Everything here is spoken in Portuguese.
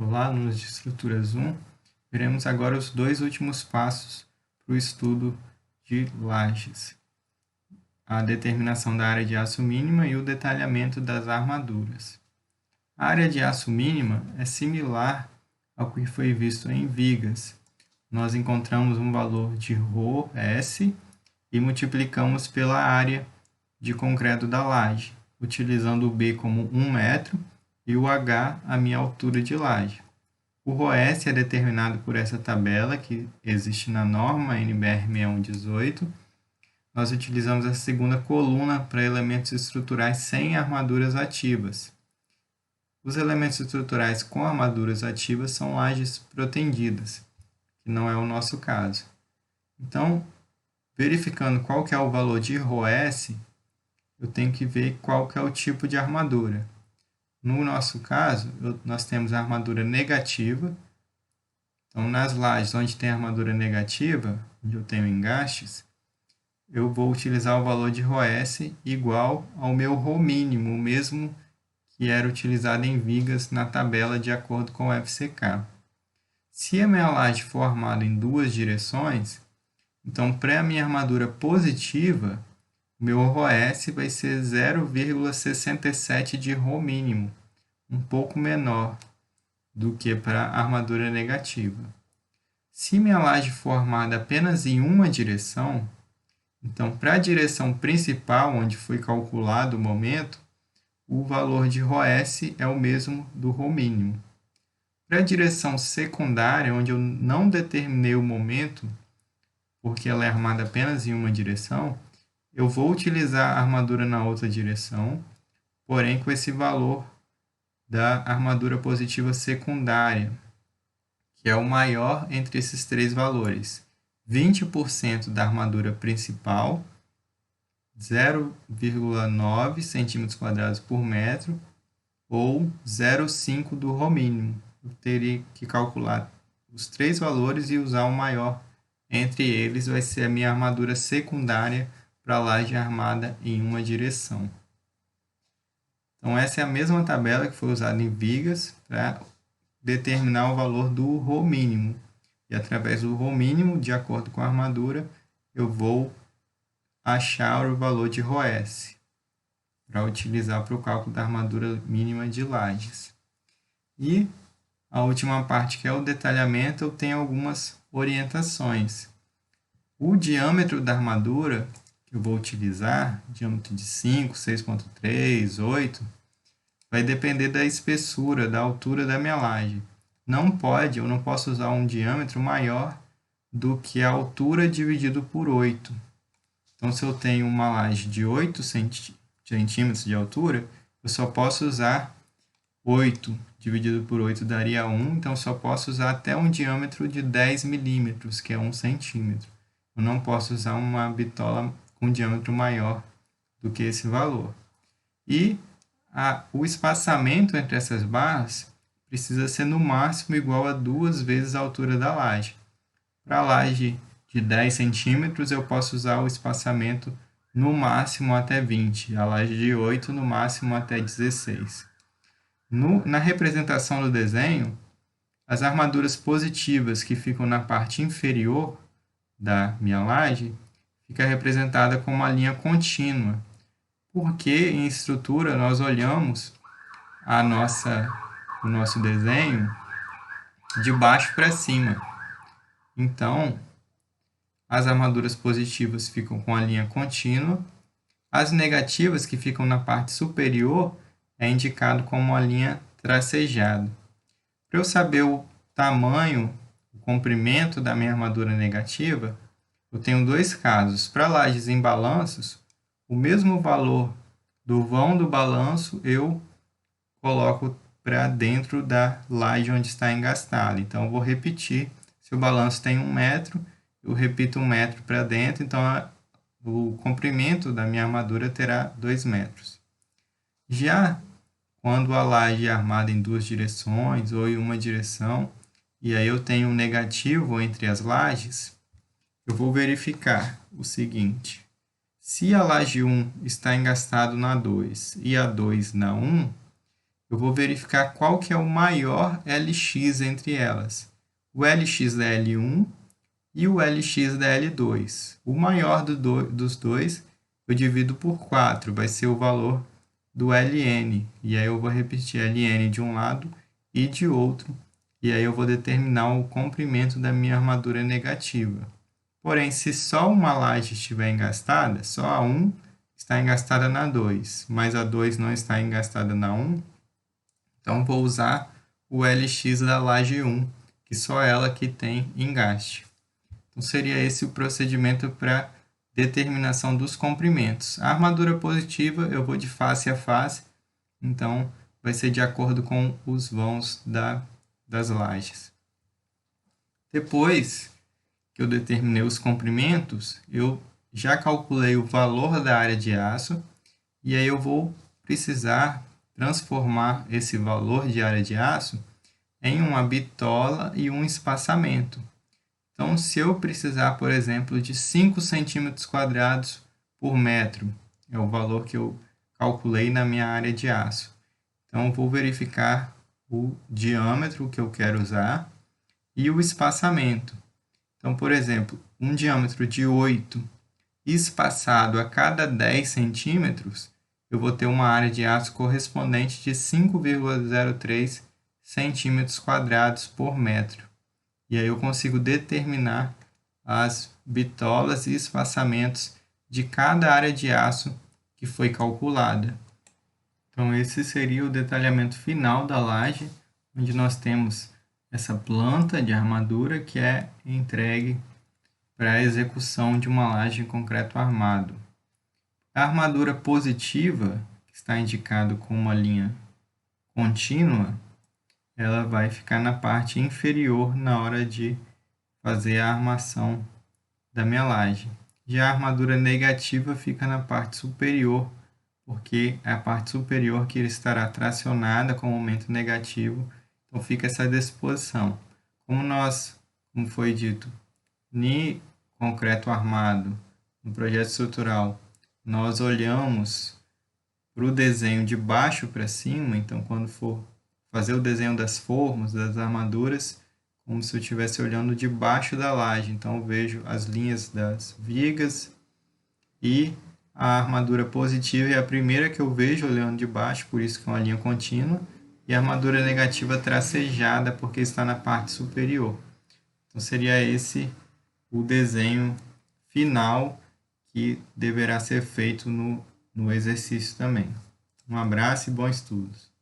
Olá, alunos de Estruturas 1. Veremos agora os dois últimos passos para o estudo de lajes. A determinação da área de aço mínima e o detalhamento das armaduras. A área de aço mínima é similar ao que foi visto em vigas. Nós encontramos um valor de ρS e multiplicamos pela área de concreto da laje, utilizando o B como 1 metro e o H a minha altura de laje. O ρS é determinado por essa tabela que existe na norma NBR 6118. Nós utilizamos a segunda coluna para elementos estruturais sem armaduras ativas. Os elementos estruturais com armaduras ativas são lajes protendidas, que não é o nosso caso. Então, verificando qual que é o valor de ρS, eu tenho que ver qual que é o tipo de armadura. No nosso caso, nós temos a armadura negativa. Então, nas lajes onde tem armadura negativa, onde eu tenho engastes, eu vou utilizar o valor de ρS igual ao meu ρ mínimo, o mesmo que era utilizado em vigas na tabela de acordo com o FCK. Se a minha laje for armada em duas direções, então para a minha armadura positiva, meu ρS vai ser 0,67 de ρ mínimo, um pouco menor do que para a armadura negativa. Se minha laje for armada apenas em uma direção, então para a direção principal, onde foi calculado o momento, o valor de ρS é o mesmo do ρ mínimo. Para a direção secundária, onde eu não determinei o momento, porque ela é armada apenas em uma direção, eu vou utilizar a armadura na outra direção, porém com esse valor da armadura positiva secundária, que é o maior entre esses três valores. 20% da armadura principal, 0,9 cm² por metro, ou 0,5 do ρ mínimo. Eu teria que calcular os três valores e usar o maior entre eles, vai ser a minha armadura secundária para a laje armada em uma direção. Então, essa é a mesma tabela que foi usada em vigas para determinar o valor do ρ mínimo. E através do ρ mínimo, de acordo com a armadura, eu vou achar o valor de ρS para utilizar para o cálculo da armadura mínima de lajes. E a última parte, que é o detalhamento, eu tenho algumas orientações. O diâmetro da armadura que eu vou utilizar, diâmetro de 5, 6,3, 8, vai depender da espessura, da altura da minha laje. Eu não posso usar um diâmetro maior do que a altura dividido por 8. Então, se eu tenho uma laje de 8 centímetros de altura, eu só posso usar 8 dividido por 8 daria 1, então eu só posso usar até um diâmetro de 10 milímetros, que é 1 centímetro. Eu não posso usar uma bitola com diâmetro maior do que esse valor. E o espaçamento entre essas barras precisa ser no máximo igual a 2 vezes a altura da laje. Para a laje de 10 centímetros, eu posso usar o espaçamento no máximo até 20, a laje de 8 no máximo até 16. Na representação do desenho, as armaduras positivas que ficam na parte inferior da minha laje fica representada com uma linha contínua, porque em estrutura nós olhamos o nosso desenho de baixo para cima. Então, as armaduras positivas ficam com a linha contínua, as negativas, que ficam na parte superior, é indicado como uma linha tracejada. Para eu saber o tamanho, o comprimento da minha armadura negativa, eu tenho dois casos. Para lajes em balanços, o mesmo valor do vão do balanço eu coloco para dentro da laje onde está engastado. Então, eu vou repetir. Se o balanço tem 1 metro, eu repito 1 metro para dentro, então o comprimento da minha armadura terá 2 metros. Já quando a laje é armada em duas direções ou em uma direção, e aí eu tenho um negativo entre as lajes, eu vou verificar o seguinte: se a laje 1 está engastado na 2 e a 2 na 1, eu vou verificar qual que é o maior LX entre elas. O LX da L1 e o LX da L2. O maior dos dois eu divido por 4, vai ser o valor do LN. E aí eu vou repetir LN de um lado e de outro. E aí eu vou determinar o comprimento da minha armadura negativa. Porém, se só uma laje estiver engastada, só a 1 está engastada na 2, mas a 2 não está engastada na 1, então vou usar o LX da laje 1, que só ela que tem engaste. Então seria esse o procedimento para determinação dos comprimentos. A armadura positiva eu vou de face a face, então vai ser de acordo com os vãos das lajes. Depois que eu determinei os comprimentos, eu já calculei o valor da área de aço e aí eu vou precisar transformar esse valor de área de aço em uma bitola e um espaçamento. Então, se eu precisar, por exemplo, de 5 centímetros quadrados por metro, é o valor que eu calculei na minha área de aço. Então, eu vou verificar o diâmetro que eu quero usar e o espaçamento. Então, por exemplo, um diâmetro de 8 espaçado a cada 10 centímetros, eu vou ter uma área de aço correspondente de 5,03 centímetros quadrados por metro. E aí eu consigo determinar as bitolas e espaçamentos de cada área de aço que foi calculada. Então, esse seria o detalhamento final da laje, onde nós temos essa planta de armadura que é entregue para a execução de uma laje em concreto armado. A armadura positiva, que está indicado com uma linha contínua, ela vai ficar na parte inferior na hora de fazer a armação da minha laje. Já a armadura negativa fica na parte superior, porque é a parte superior que estará tracionada com o momento negativo. Então fica essa disposição. Como foi dito, no concreto armado, no projeto estrutural, nós olhamos para o desenho de baixo para cima, então quando for fazer o desenho das formas, das armaduras, como se eu estivesse olhando de baixo da laje. Então eu vejo as linhas das vigas e a armadura positiva é a primeira que eu vejo olhando de baixo, por isso que é uma linha contínua, e a armadura negativa tracejada, porque está na parte superior. Então seria esse o desenho final que deverá ser feito no exercício também. Um abraço e bons estudos.